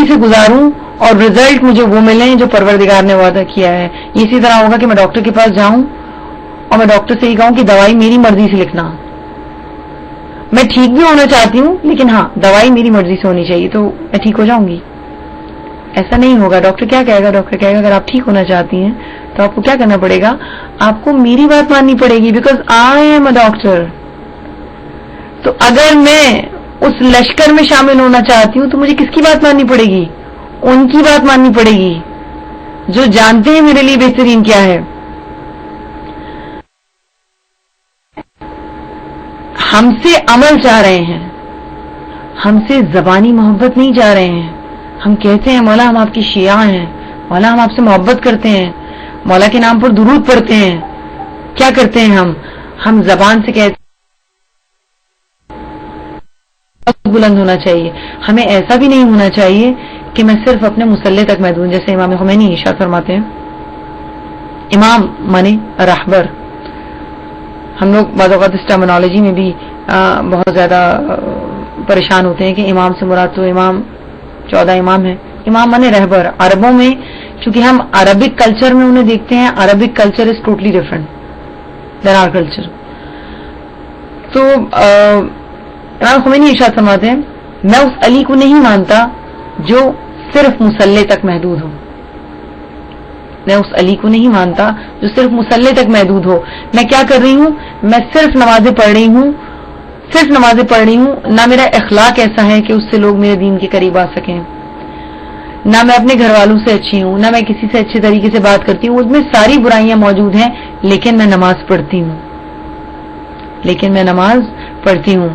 سے گزاروں اور رزلٹ مجھے وہ ملیں جو پروردگار نے وعدہ کیا ہے. اسی طرح ہوگا کہ میں ڈاکٹر کے پاس جاؤں اور میں ڈاکٹر سے یہ کہوں کہ دوائی میری مرضی سے لکھنا. میں ٹھیک بھی ہونا چاہتی ہوں لیکن ہاں دوائی میری مرضی سے ہونی چاہیے تو میں ٹھیک ہو جاؤں گی. ایسا نہیں ہوگا. ڈاکٹر کیا کہے گا؟ ڈاکٹر کہے گا اگر آپ ٹھیک ہونا چاہتی ہیں تو آپ کو کیا کرنا پڑے گا؟ آپ کو میری بات ماننی پڑے گی because I am a doctor. تو اگر میں اس لشکر میں شامل ہونا چاہتی ہوں تو مجھے کس کی بات ماننی پڑے گی؟ ان کی بات ماننی پڑے گی جو جانتے ہیں میرے لیے بہترین کیا ہے. ہم سے عمل چاہ رہے ہیں, ہم سے زبانی محبت نہیں چاہ رہے ہیں. ہم کہتے ہیں مولا ہم آپ کی شیعہ ہیں, مولا ہم آپ سے محبت کرتے ہیں, مولا کے نام پر درود پڑھتے ہیں. کیا کرتے ہیں ہم زبان سے کہتے ہیں بلند ہونا چاہیے. ہمیں ایسا بھی نہیں ہونا چاہیے کہ میں صرف اپنے مسلح تک محدود. جیسے امام خمینی ارشاد فرماتے ہیں امام مانے رہبر. ہم لوگ بعض اوقات اس ٹرمینالوجی میں بھی بہت زیادہ پریشان ہوتے ہیں کہ امام سے مراد تو امام 14 امام ہے. امام مانے رہبر. عربوں میں چونکہ ہم عربک کلچر میں انہیں دیکھتے ہیں, Arabic culture is totally different than our culture. تو امام خمینی ارشاد فرماتے ہیں میں اس علی کو نہیں مانتا جو صرف مسلح تک محدود ہو. میں اس علی کو نہیں مانتا جو صرف مسلح تک محدود ہو. میں کیا کر رہی ہوں؟ میں صرف نمازیں پڑھ رہی ہوں, صرف نمازیں پڑھ رہی ہوں. نہ میرا اخلاق ایسا ہے کہ اس سے لوگ میرے دین کے قریب آ سکیں, نہ میں اپنے گھر والوں سے اچھی ہوں, نہ میں کسی سے اچھے طریقے سے بات کرتی ہوں. اس میں ساری برائیاں موجود ہیں لیکن میں نماز پڑھتی ہوں, لیکن میں نماز پڑھتی ہوں.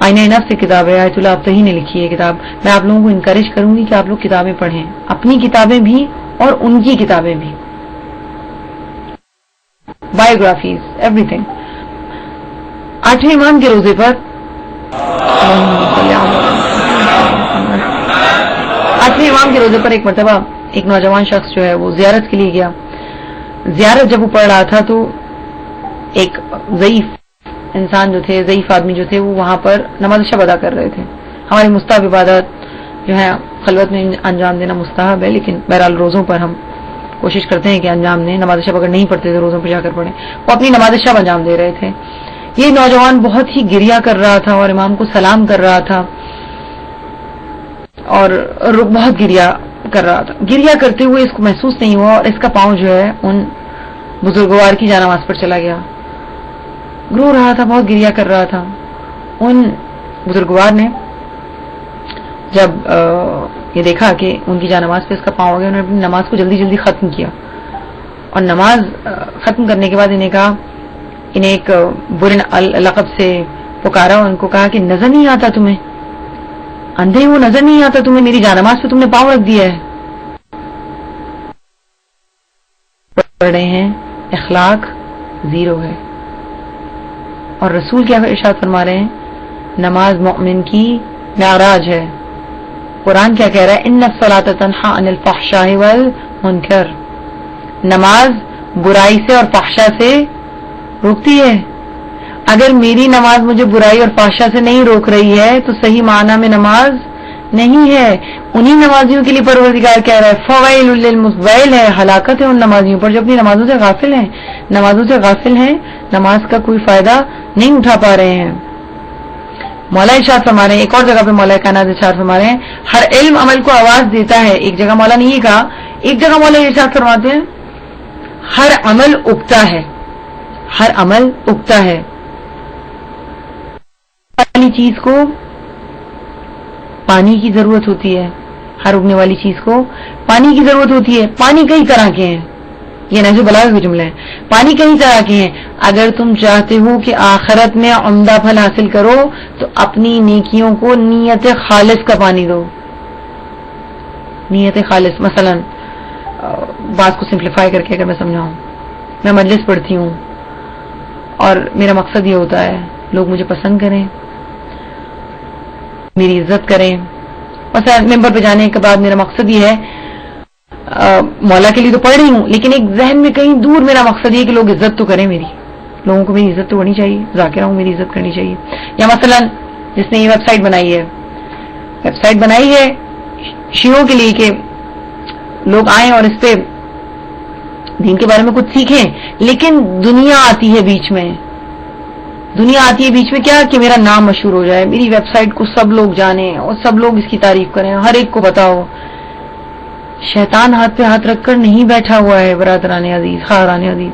آئینہ نفس سے کتاب ہے, آیت اللہ ابتہی نے لکھی ہے کتاب. میں آپ لوگوں کو انکریج کروں گی کہ آپ لوگ کتابیں پڑھیں, اپنی کتابیں بھی اور ان کی کتابیں بھی, بایوگرافیز ایوری تھنگ. 8ویں امام کے روزے پر 8ویں امام کے روزے پر ایک مرتبہ ایک نوجوان شخص جو ہے وہ زیارت کے لیے گیا. زیارت جب وہ پڑھ رہا تھا تو ایک ضعیف انسان جو تھے, ضعیف آدمی جو تھے, وہ وہاں پر نماز شب ادا کر رہے تھے. ہماری مستحب عبادت جو ہے خلوت میں انجام دینا مستحب ہے, لیکن بہرحال روزوں پر ہم کوشش کرتے ہیں کہ انجام دیں. نماز شب اگر نہیں پڑھتے تو روزوں پہ جا کر پڑھیں. وہ اپنی نماز شب انجام دے رہے تھے. یہ نوجوان بہت ہی گریا کر رہا تھا اور امام کو سلام کر رہا تھا اور بہت گریا کر رہا تھا. گریا کرتے ہوئے اس کو محسوس نہیں ہوا اور اس کا پاؤں جو ہے ان بزرگوار کی جانماز پر چلا گیا. رو رہا تھا, بہت گریا کر رہا تھا. ان بزرگوار نے جب یہ دیکھا کہ ان کی جانماز پہ اس کا پاؤں ہو گیا, انہوں نے اپنی نماز کو جلدی جلدی ختم کیا اور نماز ختم کرنے کے بعد انہیں کہا, انہیں ایک برے لقب سے پکارا اور ان کو کہا کہ نظر نہیں آتا تمہیں, اندھے وہ نظر نہیں آتا تمہیں, میری جانماز پہ تم نے پاؤں رکھ دیا ہے. پڑھ رہے ہیں اخلاق زیرو ہے. اور رسول کیا ارشاد فرما رہے ہیں, نماز مومن کی معراج ہے. قرآن کیا کہہ رہا ہے, ان الصلاۃ تنہی عن الفحشاء والمنکر. نماز برائی سے اور فحشا سے روکتی ہے. اگر میری نماز مجھے برائی اور فحشا سے نہیں روک رہی ہے تو صحیح معنی میں نماز نہیں ہے. انہی نمازیوں کے لیے پروردگار کہہ رہا ہے فویل للمصلی ہے, ہلاکت ہے ان نمازیوں پر جو اپنی نمازوں سے غافل ہیں. نمازوں سے غافل ہیں, نماز کا کوئی فائدہ نہیں اٹھا پا رہے ہیں. مولا ارشاد فرما رہے ہیں, ایک اور جگہ پہ مولا کائنات ارشاد فرما رہے ہیں ہر علم عمل کو آواز دیتا ہے. ایک جگہ مولا نے یہ کہا, ایک جگہ مولا ارشاد فرماتے ہیں ہر عمل اگتا ہے, ہر عمل اگتا ہے. والی چیز کو پانی کی ضرورت ہوتی ہے, ہر اگنے والی چیز کو پانی کی ضرورت ہوتی ہے. پانی کئی طرح کے ہیں, یہ نہج البلاغہ کا جملہ ہے. پانی کئی طرح کے ہیں. اگر تم چاہتے ہو کہ آخرت میں عمدہ پھل حاصل کرو تو اپنی نیکیوں کو نیت خالص کا پانی دو. نیت خالص. مثلا بات کو سمپلیفائی کر کے اگر میں سمجھاؤں, میں مجلس پڑھتی ہوں اور میرا مقصد یہ ہوتا ہے لوگ مجھے پسند کریں, میری عزت کریں. مثلا ممبر پہ جانے کے بعد میرا مقصد یہ ہے, مولا کے لیے تو پڑھ رہی ہوں لیکن ایک ذہن میں کہیں دور میرا مقصد یہ کہ لوگ عزت تو کریں میری, لوگوں کو میری عزت تو کرنی چاہیے, ذاکرہ ہوں میری عزت کرنی چاہیے. یا مثلا جس نے یہ ویب سائٹ بنائی ہے شیعوں کے لیے کہ لوگ آئیں اور اس پہ دین کے بارے میں کچھ سیکھیں، لیکن دنیا آتی ہے بیچ میں. دنیا آتی ہے بیچ میں کیا کہ میرا نام مشہور ہو جائے، میری ویب سائٹ کو سب لوگ جانیں اور سب لوگ اس کی تعریف کریں، ہر ایک کو بتاؤ. شیطان ہاتھ پہ ہاتھ رکھ کر نہیں بیٹھا ہوا ہے برادران عزیز، خواہران عزیز.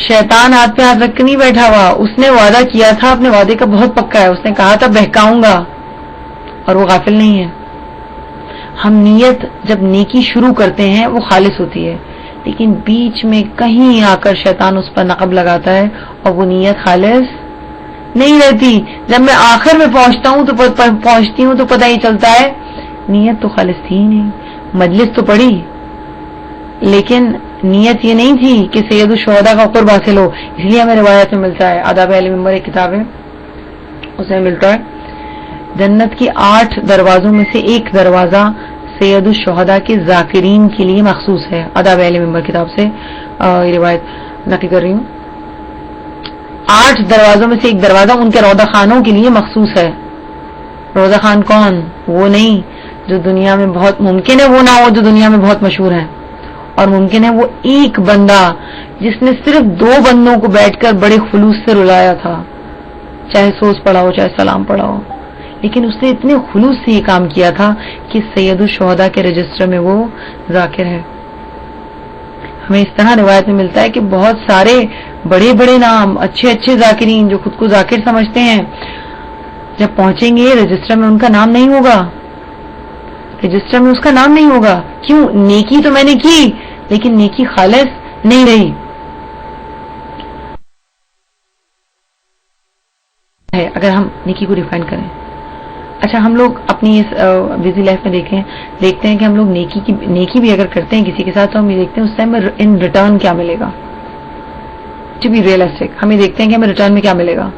شیطان ہاتھ پہ ہاتھ رکھ کر نہیں بیٹھا ہوا. اس نے وعدہ کیا تھا، اپنے وعدے کا بہت پکا ہے. اس نے کہا تھا بہکاؤں گا، اور وہ غافل نہیں ہے. ہم نیت جب نیکی شروع کرتے ہیں وہ خالص ہوتی ہے، لیکن بیچ میں کہیں آ کر شیطان اس پر نقب لگاتا ہے اور وہ نیت خالص نہیں رہتی. جب میں آخر میں پہنچتی ہوں تو پتہ ہی چلتا ہے نیت تو خالص تھی ہی نہیں. مجلس تو پڑھی لیکن نیت یہ نہیں تھی کہ سید الشہداء کا قرب حاصل ہو. اس لیے ہمیں روایت میں ملتا ہے، آداب اہل منبر ایک کتاب ہے اس میں ملتا ہے جنت کے 8 دروازوں میں سے ایک دروازہ سید الشہداء کے ذاکرین کے لیے مخصوص ہے. آداب اہل منبر کتاب سے یہ روایت نقل کر رہی ہوں. 8 دروازوں میں سے ایک دروازہ ان کے روضہ خانوں کے لیے مخصوص ہے. روضہ خان کون؟ وہ نہیں جو دنیا میں بہت، ممکن ہے وہ نہ ہو جو دنیا میں بہت مشہور ہیں، اور ممکن ہے وہ ایک بندہ جس نے صرف 2 بندوں کو بیٹھ کر بڑے خلوص سے رلایا تھا، چاہے سوز پڑھا ہو چاہے سلام پڑھا ہو، لیکن اس نے اتنے خلوص سے یہ کام کیا تھا کہ سید الشہداء کے رجسٹر میں وہ ذاکر ہے. ہمیں اس طرح روایت میں ملتا ہے کہ بہت سارے بڑے بڑے نام، اچھے اچھے ذاکرین جو خود کو ذاکر سمجھتے ہیں، جب پہنچیں گے رجسٹر میں ان کا نام نہیں ہوگا. رجسٹر میں اس کا نام نہیں ہوگا. کیوں؟ نیکی تو میں نے کی لیکن نیکی خالص نہیں رہی ہے. اگر ہم نیکی کو ڈیفائن کریں، اچھا ہم لوگ اپنی اس بزی لائف میں دیکھتے ہیں کہ ہم لوگ نیکی بھی اگر کرتے ہیں کسی کے ساتھ تو ہم یہ دیکھتے ہیں اس ٹائم میں ان ریٹرن کیا ملے گا. ٹو بی ریئلسٹک ہم یہ دیکھتے ہیں کہ ہمیں ریٹرن میں کیا ملے گا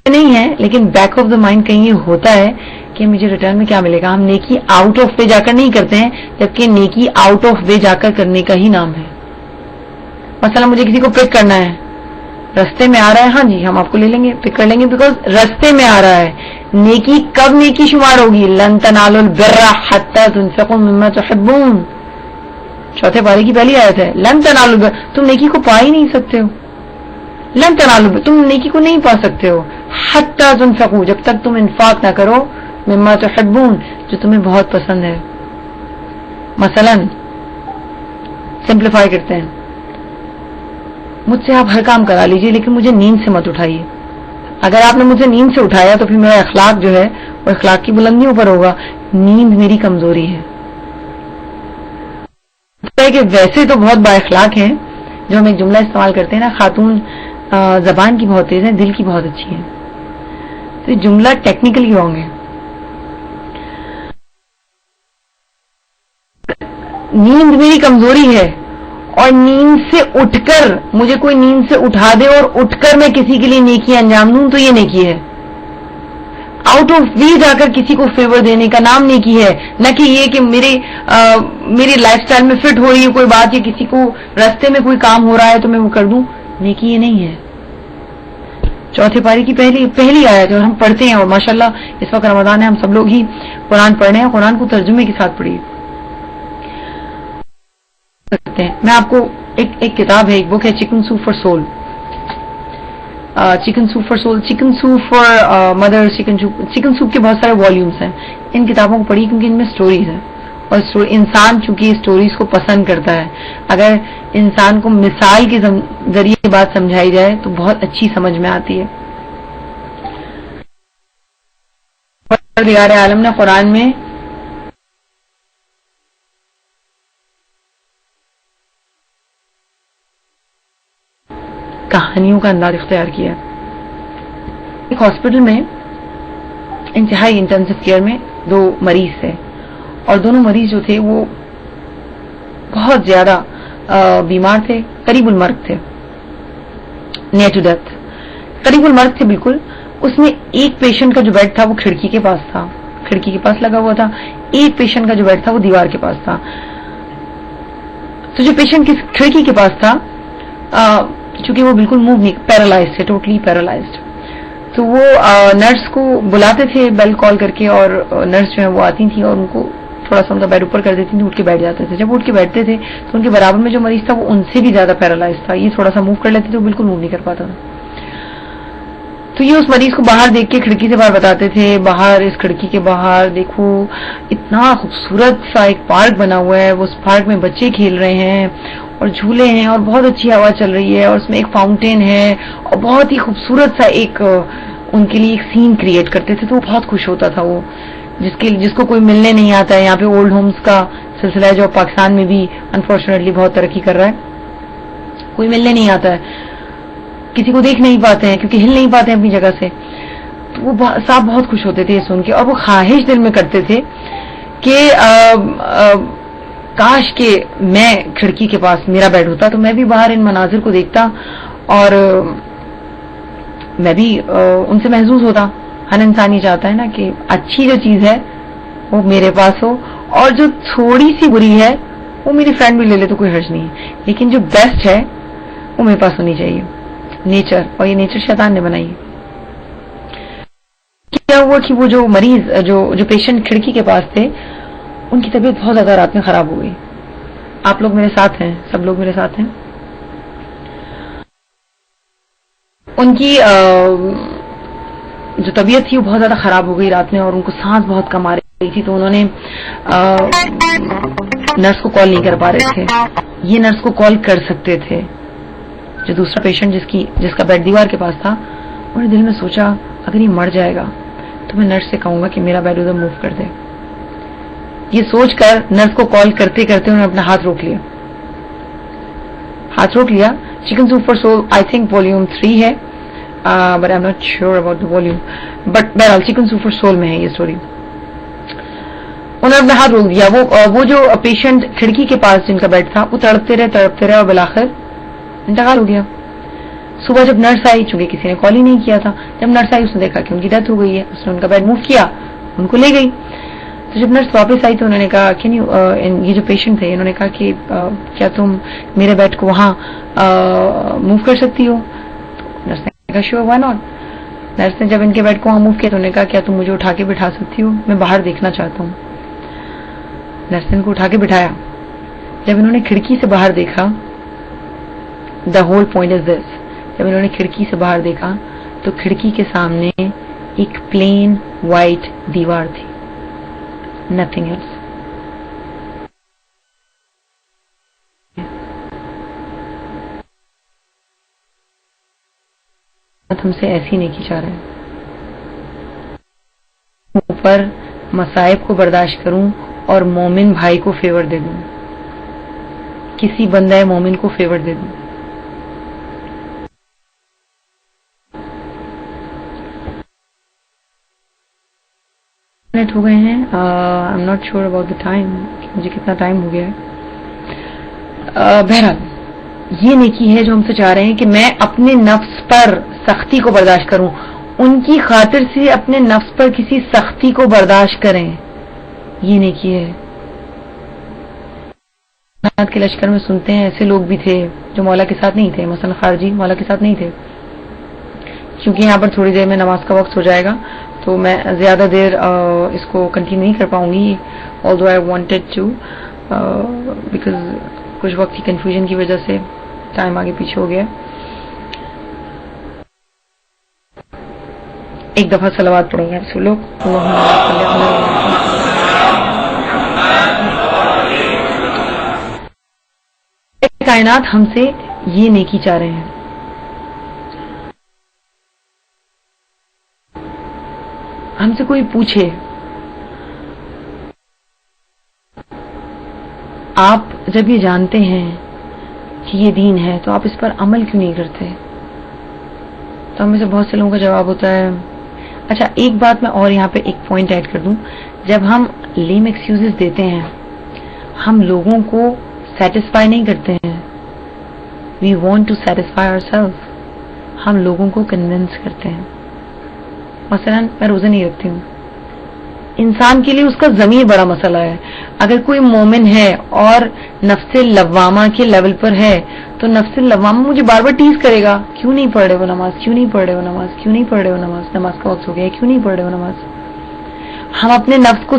نہیں ہے، لیکن بیک آف دا مائنڈ کہیں یہ ہوتا ہے کہ مجھے ریٹرن میں کیا ملے گا. ہم نیکی آؤٹ آف وے جا کر نہیں کرتے ہیں، جبکہ نیکی آؤٹ آف وے جا کر کرنے کا ہی نام ہے. مثلا مجھے کسی کو پک کرنا ہے، رستے میں آ رہا ہے، ہاں جی ہم آپ کو لے لیں گے، پک کر لیں گے، بیکاز رستے میں آ رہا ہے. نیکی کب نیکی شمار ہوگی؟ لن تنالوا البر حتی تنفقوا مما تحبون، 4 پارے کی پہلی آیت ہے. لن تنالوا البر، تم نیکی کو پا ہی نہیں سکتے ہو. لن تنالوا البر، تم نیکی کو نہیں پا سکتے ہو حتی تنفقوا، جب تک تم انفاق نہ کرو مما تحبون، جو تمہیں بہت پسند ہے. مثلا سمپلیفائی کرتے ہیں، مجھ سے آپ ہر کام کرا لیجئے لیکن مجھے نیند سے مت اٹھائیے. اگر آپ نے مجھے نیند سے اٹھایا تو پھر میرا اخلاق جو ہے وہ اخلاق کی بلندیوں پر ہوگا. نیند میری کمزوری ہے. کہ ویسے تو بہت با اخلاق ہیں، جو ہم ایک جملہ استعمال کرتے ہیں نا، خاتون زبان کی بہت تیز ہے، دل کی بہت اچھی ہے. تو یہ جملہ ٹیکنیکلی رانگ ہے. نیند میری کمزوری ہے، اور نیند سے اٹھ کر مجھے کوئی نیند سے اٹھا دے اور اٹھ کر میں کسی کے لیے نیکی انجام دوں تو یہ نیکی ہے. آؤٹ آف وے جا کر کسی کو فیور دینے کا نام نیکی ہے، نہ کہ یہ کہ میری لائف سٹائل میں فٹ ہو رہی ہے کوئی بات، یا کسی کو راستے میں کوئی کام ہو رہا ہے تو میں وہ کر دوں. نیکی یہ نہیں ہے. 4 پارے کی پہلی آیت ہے اور ہم پڑھتے ہیں، اور ماشاءاللہ اس وقت رمضان ہے، ہم سب لوگ ہی قرآن پڑھ رہے ہیں. قرآن کو ترجمے کے ساتھ پڑھیے. میں آپ کو ایک کتاب ہے، ایک بک ہے chicken soup for soul. Chicken soup for soul, chicken soup for mother, chicken soup کے بہت سارے والیومس ہیں. ان کتابوں کو پڑھی کیونکہ ان میں سٹوریز ہیں، اور انسان چونکہ سٹوریز کو پسند کرتا ہے. اگر انسان کو مثال کے ذریعے بات سمجھائی جائے تو بہت اچھی سمجھ میں آتی ہے. پروردگار عالم نے قرآن میں کہانیوں کا انداز اختیار کیا. ایک ہاسپٹل میں انتہائی انٹینسو کیئر میں 2 مریض تھے، اور دونوں مریض جو تھے وہ بہت زیادہ بیمار تھے، قریب المرگ تھے، نیئر ٹو ڈیتھ، قریب المرگ تھے بالکل. اس میں ایک پیشنٹ کا جو بیڈ تھا وہ کھڑکی کے پاس تھا، کھڑکی کے پاس لگا ہوا تھا. ایک پیشنٹ کا جو بیڈ تھا وہ دیوار کے پاس تھا. تو جو پیشنٹ کھڑکی کے پاس تھا، چونکہ وہ بالکل موو نہیں، پیرالائزڈ ہے، ٹوٹلی پیرالائزڈ، تو وہ نرس کو بلاتے تھے بیل کال کر کے، اور نرس جو ہے وہ آتی تھی اور ان کو تھوڑا سا ان کا بیڈ اوپر کر دیتی تھی، اٹھ کے بیٹھ جاتے تھے. جب اٹھ کے بیٹھتے تھے تو ان کے برابر میں جو مریض تھا وہ ان سے بھی زیادہ پیرالائز تھا. یہ تھوڑا سا موو کر لیتے تھے، وہ بالکل موو نہیں کر پاتا تھا. تو یہ اس مریض کو باہر دیکھ کے کھڑکی سے باہر بتاتے تھے، باہر اس کھڑکی کے باہر دیکھو اتنا خوبصورت سا ایک پارک بنا ہوا ہے، وہ اس پارک میں بچے کھیل رہے ہیں اور جھولے ہیں اور بہت اچھی ہوا چل رہی ہے، اور اس میں ایک فاؤنٹین ہے اور بہت ہی خوبصورت سا ایک ان کے لیے ایک سین کریٹ کرتے تھے. تو وہ بہت خوش ہوتا تھا، وہ جس کو کوئی ملنے نہیں آتا ہے. یہاں پہ اولڈ ہومز کا سلسلہ ہے جو پاکستان میں بھی انفارچونیٹلی بہت ترقی کر رہا ہے. کوئی ملنے نہیں آتا ہے، کسی کو دیکھ نہیں پاتے ہیں کیونکہ ہل نہیں پاتے ہیں اپنی جگہ سے. تو وہ صاحب بہت خوش ہوتے تھے یہ سن کے، اور وہ خواہش دل میں کرتے تھے کہ کاش کہ میں کھڑکی کے پاس میرا بیڈ ہوتا تو میں بھی باہر ان مناظر کو دیکھتا اور میں بھی ان سے محظوظ ہوتا. ہر انسان یہ چاہتا ہے نا کہ اچھی جو چیز ہے وہ میرے پاس ہو، اور جو تھوڑی سی بری ہے وہ میری فرینڈ بھی لے لے تو کوئی حرج نہیں ہے، لیکن جو بیسٹ ہے وہ میرے پاس ہونی چاہیے. نیچر، اور یہ نیچر شیطان نے بنائی ہے. کیا ہوا کہ وہ جو مریض جو پیشنٹ کھڑکی کے پاس تھے ان کی طبیعت بہت زیادہ رات میں خراب ہو گئی. آپ لوگ میرے ساتھ ہیں، سب لوگ میرے ساتھ ہیں. ان کی جو طبیعت تھی وہ بہت زیادہ خراب ہو گئی رات میں، اور ان کو سانس بہت کم آ رہی تھی. تو انہوں نے نرس کو کال نہیں کر پا رہے تھے. یہ نرس کو کال کر سکتے تھے. جو دوسرا پیشنٹ جس کا بیڈ دیوار کے پاس تھا، انہوں نے دل میں سوچا اگر یہ مر جائے گا تو میں نرس سے کہوں گا کہ میرا بیڈ ادھر موو کر دے. یہ سوچ کر نرس کو کال کرتے کرتے انہوں نے اپنا ہاتھ روک لیا. Chicken soup for soul I think volume 3 ہے، but I am not sure about the volume, but بہرحال چکن سوپ فار سول میں ہے یہ اسٹوری. انہوں نے اپنا ہاتھ روک دیا. وہ جو پیشنٹ کھڑکی کے پاس جن کا بیڈ تھا وہ تڑپتے رہے اور بالآخر انتقال ہو گیا. صبح جب نرس آئی، چونکہ کسی نے کال ہی نہیں کیا تھا، جب نرس آئی اس نے دیکھا کہ ان کی ڈیتھ ہو گئی ہے. اس نے ان کا بیڈ موو کیا، ان کو لے گئی. تو جب نرس واپس آئی تو انہوں نے کہا کہ یہ جو پیشنٹ تھے انہوں نے کہا کہ کیا تم میرے بیڈ کو وہاں موو کر سکتی ہو؟ تو نرس نے کہا شیور وائی ناٹ. نرس نے جب ان کے بیڈ کو وہاں موو کیا تو انہوں نے کہا کیا تم مجھے اٹھا کے بٹھا سکتی ہو؟ میں باہر دیکھنا چاہتا ہوں. نرس نے ان کو اٹھا کے بٹھایا. جب انہوں نے کھڑکی سے باہر دیکھا، دا ہول پوائنٹ از دس، جب انہوں نے کھڑکی سے باہر دیکھا تو کھڑکی کے سامنے ایک پلین وائٹ دیوار تھی، نتھنگ ایلس. ہم سے ایسی نہیں کی جا رہے. اوپر مصائب کو برداشت کروں اور مومن بھائی کو فیور دے دوں، کسی بندہ مومن کو فیور دے دوں. ہو گئے ہیں، آئی am not sure about the time, مجھے کتنا ٹائم ہو گیا ہے. بہرحال یہ نیکی ہے جو ہم سے چاہ رہے ہیں کہ میں اپنے نفس پر سختی کو برداشت کروں. ان کی خاطر سے اپنے نفس پر کسی سختی کو برداشت کریں، یہ نیکی ہے. کے لشکر میں سنتے ہیں ایسے لوگ بھی تھے جو مولا کے ساتھ نہیں تھے، مثلا خارجی مولا کے ساتھ نہیں تھے. کیونکہ یہاں پر تھوڑی دیر میں نماز کا وقت ہو جائے گا تو میں زیادہ دیر اس کو کنٹینیو نہیں کر پاؤں گی، although I wanted to because کچھ وقت کی کنفیوژن کی وجہ سے ٹائم آگے پیچھے ہو گیا. ایک دفعہ صلوات پڑھیں گے آپ لوگ. کائنات ہم سے یہ نیکی چاہ رہے ہیں. ہم سے کوئی پوچھے آپ جب یہ جانتے ہیں کہ یہ دین ہے تو آپ اس پر عمل کیوں نہیں کرتے؟ تو ہم میں سے بہت سے لوگوں کا جواب ہوتا ہے اچھا ایک بات میں اور یہاں پہ ایک پوائنٹ ایڈ کر دوں. جب ہم لیم ایکسکیوزز دیتے ہیں ہم لوگوں کو سیٹسفائی نہیں کرتے ہیں. We want to satisfy our self. ہم لوگوں کو کنونس کرتے ہیں. مثلا میں روزے نہیں رکھتی ہوں، انسان کے لیے اس کا ضمیر بڑا مسئلہ ہے. اگر کوئی مومن ہے اور نفس لوامہ کے لیول پر ہے تو نفس لوامہ مجھے بار بار ٹیز کرے گا, کیوں نہیں پڑھ رہے وہ نماز, کیوں نہیں پڑھ رہے وہ نماز, کیوں نہیں پڑھ رہے وہ نماز, نماز کا وقت ہو گیا, کیوں نہیں پڑھ رہے وہ نماز. ہم اپنے نفس کو